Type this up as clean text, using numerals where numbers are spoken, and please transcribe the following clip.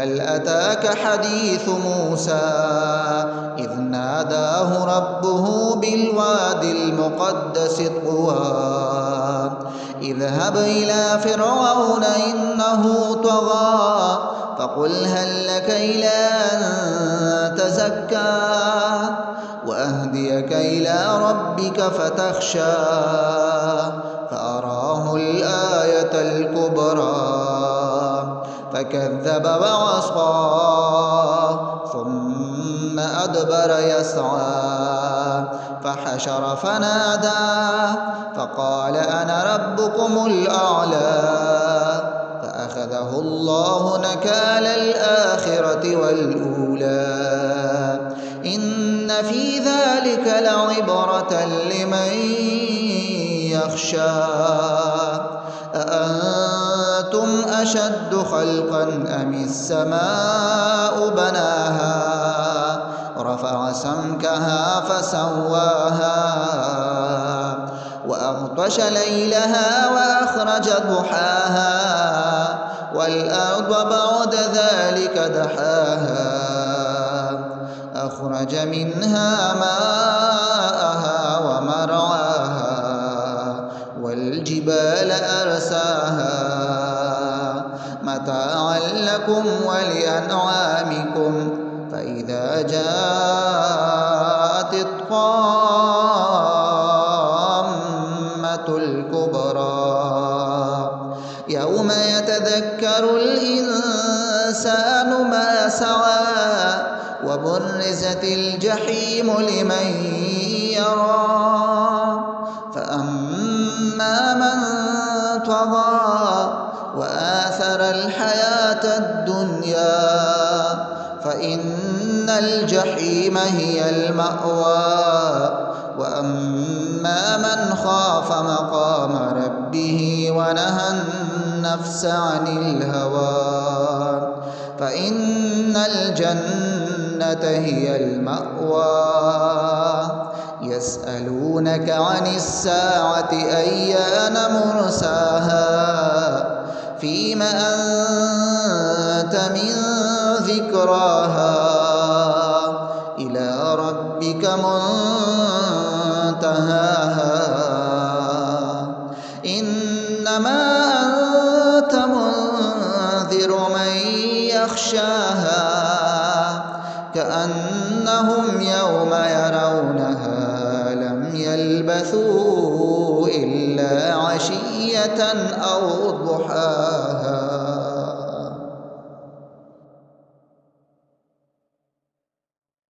هل أتاك حديث موسى إذ ناداه ربه بالوادي المقدس طوى اذهب إلى فرعون إنه طغى فقل هل لك إلى أن تزكى وأهديك إلى ربك فتخشى فأراه الآية الكبرى فكذب وعصى ثم أدبر يسعى فحشر فنادى فقال أنا ربكم الأعلى فأخذه الله نكال الآخرة والأولى إن في ذلك لعبرة لمن يخشى أأنتم أشد خلقا أم السماء بناها رفع سمكها فسواها وأغطش ليلها وأخرج ضحاها والأرض بعد ذلك دحاها أخرج منها ماءها ومرعاها والجبال أرساها متاعا لكم ولأنعامكم فإذا جاءت الطامة الكبرى يوم يتذكر الإنسان ما سعى وبرزت الجحيم لمن يرى فأما من طغى وآثر الحياة الدنيا فإن الجحيم هي المأوى وأما من خاف مقام ربه ونهى النفس عن الهوى فإن الجنة هي المأوى يسألونك عن الساعة أيان مرساها فيم أنت من ذكراها إلى ربك منتهاها إنما أنت منذر من يخشاها كأنهم يوم يرونها لم يلبثوا إلا عشية أو ضحاها.